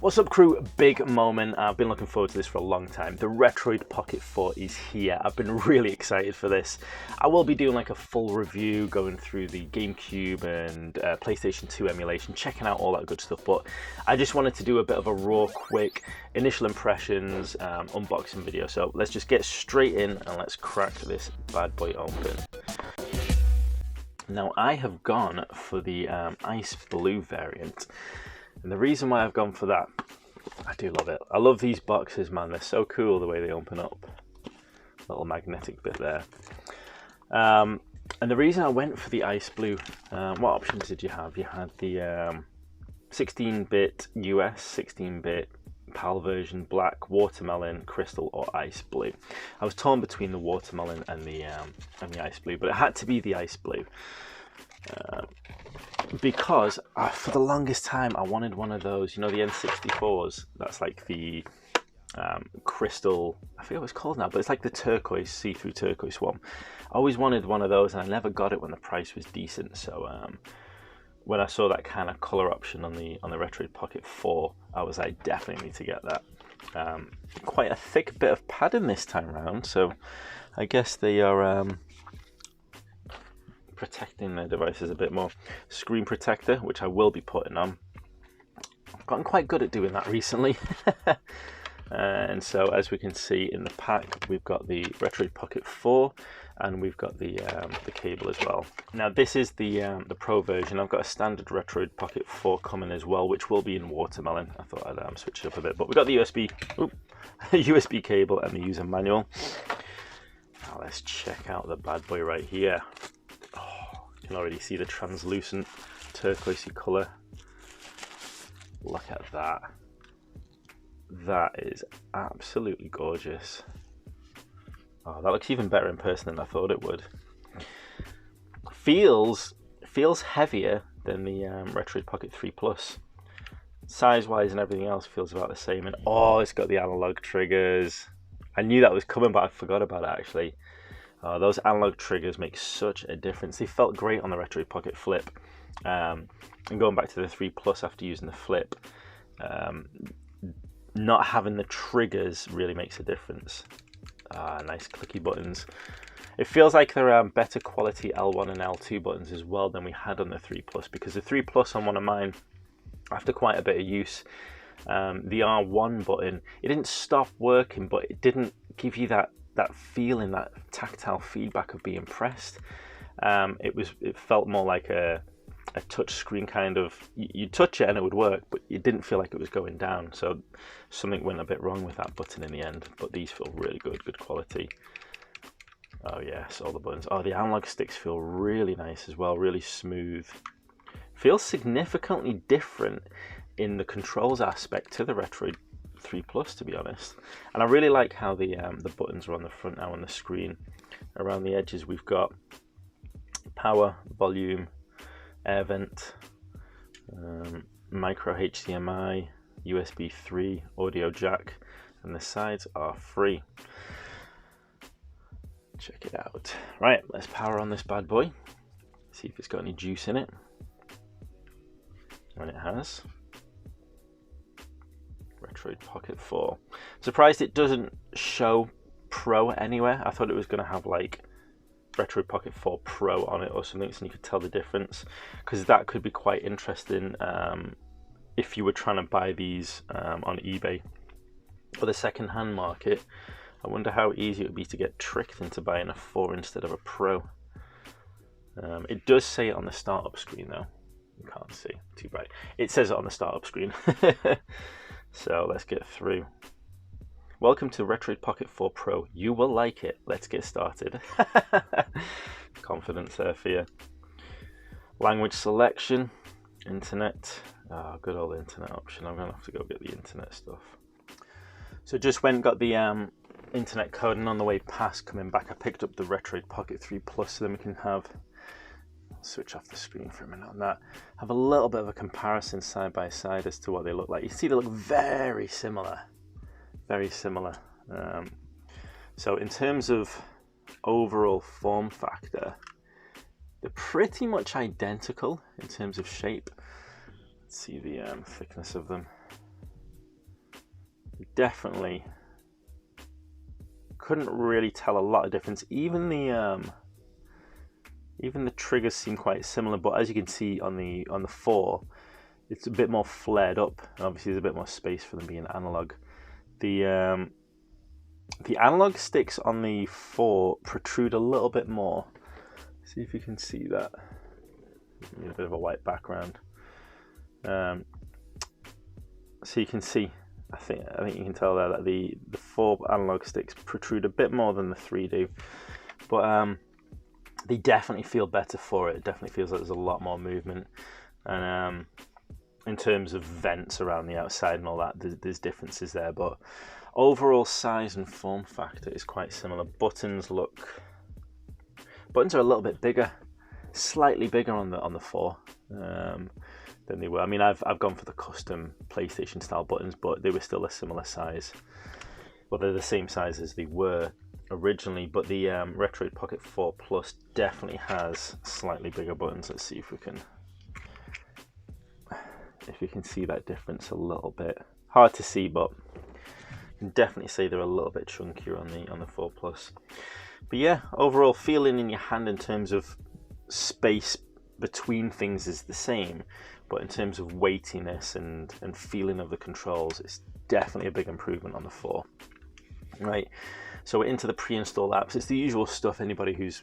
What's up crew, big moment. I've been looking forward to this for a long time. The Retroid Pocket 4 is here. I've been really excited for this. I will be doing like a full review, going through the GameCube and PlayStation 2 emulation, checking out all that good stuff, but I just wanted to do a bit of a raw, quick initial impressions, unboxing video. So let's just get straight in and let's crack this bad boy open. Now I have gone for the ice blue variant. And the reason why I've gone for that, I do love it. I love these boxes, man. They're so cool the way they open up. Little magnetic bit there. And the reason I went for the ice blue, what options did you have? You had the 16-bit US, 16-bit PAL version, black, watermelon, crystal, or ice blue. I was torn between the watermelon and the ice blue, but it had to be the ice blue. Because for the longest time I wanted one of those, you know, the N64s. That's like the crystal, I forget what it's called now, but it's like the turquoise, see-through turquoise one. I always wanted one of those and I never got it when the price was decent. So when I saw that kind of color option on the Retroid Pocket 4, I was like, definitely need to get that. Quite a thick bit of padding this time around, so I guess they are protecting their devices a bit more. Screen protector, which I will be putting on. I've gotten quite good at doing that recently. And so as we can see in the pack, we've got the Retroid Pocket 4 and we've got the cable as well. Now this is the Pro version. I've got a standard Retroid Pocket 4 coming as well, which will be in watermelon. I thought I'd switch it up a bit, but we've got the USB cable and the user manual. Now let's check out the bad boy right here. You can already see the translucent turquoisey colour. Look at that. That is absolutely gorgeous. Oh, that looks even better in person than I thought it would. Feels heavier than the Retroid Pocket 3 Plus. Size-wise and everything else feels about the same. And oh, it's got the analog triggers. I knew that was coming, but I forgot about it actually. Those analog triggers make such a difference. They felt great on the Retroid Pocket Flip. And going back to the 3 Plus after using the Flip, not having the triggers really makes a difference. Nice clicky buttons. It feels like they're better quality L1 and L2 buttons as well than we had on the 3 Plus, because the 3 Plus on one of mine, after quite a bit of use, the R1 button, it didn't stop working, but it didn't give you that feeling, that tactile feedback of being pressed. It felt more like a touch screen kind of, you touch it and it would work, but it didn't feel like it was going down. So something went a bit wrong with that button in the end, but these feel really good quality. Oh yes, all the buttons. Oh, the analog sticks feel really nice as well, really smooth. Feels significantly different in the controls aspect to the Retroid 3 Plus, to be honest. And I really like how the buttons are on the front now on the screen. Around the edges we've got power, volume, air vent, micro HDMI, USB 3, audio jack, and the sides are free. Check it out. Right, let's power on this bad boy, see if it's got any juice in it. And it has. Retroid Pocket 4. Surprised it doesn't show Pro anywhere. I thought it was going to have like Retroid Pocket 4 Pro on it or something, so you could tell the difference, because that could be quite interesting if you were trying to buy these on eBay or the second-hand market. I wonder how easy it would be to get tricked into buying a 4 instead of a Pro. It does say it on the startup screen though. You can't see, too bright. It says it on the startup screen. So let's get through. Welcome to Retroid Pocket 4 Pro. You will like it. Let's get started. Confidence there for you. Language selection. Internet. Oh, good old internet option. I'm going to have to go get the internet stuff. So just went and got the internet code, and on the way past coming back I picked up the Retroid Pocket 3 Plus, so then we can have, switch off the screen for a minute on that, have a little bit of a comparison side by side as to what they look like. You see they look very similar. Very similar. So in terms of overall form factor, they're pretty much identical in terms of shape. Let's see the thickness of them. definitely couldn't really tell a lot of difference. Even the triggers seem quite similar, but as you can see on the 4, it's a bit more flared up. Obviously, there's a bit more space for them being analog. The analog sticks on the 4 protrude a little bit more. See if you can see that. A bit of a white background. So you can see, I think you can tell there that the 4 analog sticks protrude a bit more than the 3 do, but they definitely feel better for it. It definitely feels like there's a lot more movement, and in terms of vents around the outside and all that, there's differences there, but overall size and form factor is quite similar. Buttons are a little bit bigger, slightly bigger on the 4 than they were. I mean, I've gone for the custom PlayStation style buttons, but they were still a similar size. Well, they're the same size as they were originally, but the Retroid Pocket 4 Plus definitely has slightly bigger buttons. Let's see if we can see that difference a little bit. Hard to see, but you can definitely say they're a little bit chunkier on the 4 Plus. But yeah, overall feeling in your hand in terms of space between things is the same, but in terms of weightiness and feeling of the controls, it's definitely a big improvement on the 4. Right, so we're into the pre-installed apps. It's the usual stuff. Anybody who's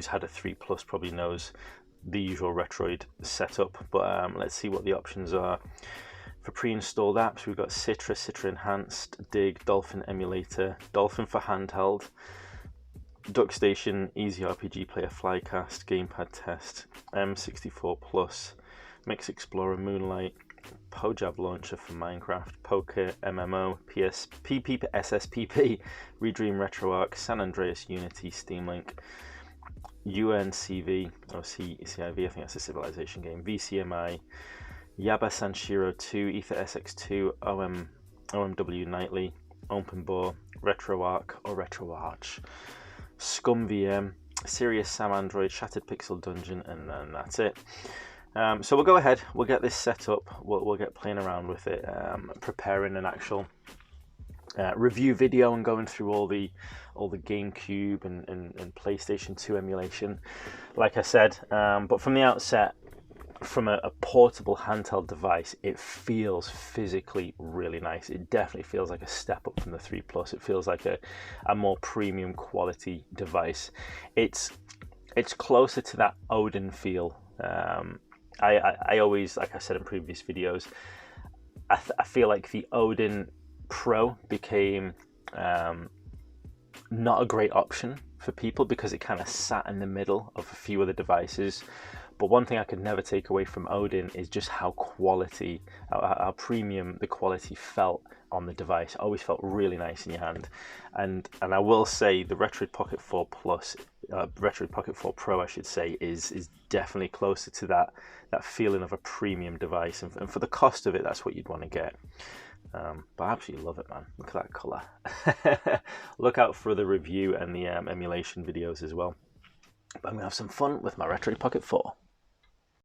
had a 3 Plus probably knows the usual Retroid setup, but let's see what the options are. For pre-installed apps, we've got Citra Enhanced, Dig, Dolphin Emulator, Dolphin for handheld, DuckStation, Easy RPG Player, Flycast, Gamepad Test, M64 Plus, Mix Explorer, Moonlight, Pojab Launcher for Minecraft, Poker, MMO, SSPP, Redream RetroArch, San Andreas Unity, Steam Link, UNCV, or CIV, I think that's a Civilization game, VCMI, Yaba Sanshiro 2, Ether SX2, OMW Nightly, OpenBore, RetroArch or RetroArch, Scum VM, Serious Sam Android, Shattered Pixel Dungeon, and then that's it. So we'll go ahead, we'll get this set up, we'll get playing around with it, preparing an actual review video and going through all the GameCube and PlayStation 2 emulation, like I said. But from the outset, from a portable handheld device, it feels physically really nice. It definitely feels like a step up from the 3 Plus. It feels like a more premium quality device. It's closer to that Odin feel. I always, like I said in previous videos, I feel like the Odin Pro became not a great option for people because it kind of sat in the middle of a few other devices. But one thing I could never take away from Odin is just how premium the quality felt on the device. It always felt really nice in your hand. And I will say the Retroid Pocket 4 Plus, Retroid Pocket 4 Pro, I should say, is definitely closer to that feeling of a premium device. And for the cost of it, that's what you'd want to get. But I absolutely love it, man. Look at that colour. Look out for the review and the emulation videos as well. But I'm going to have some fun with my Retroid Pocket 4.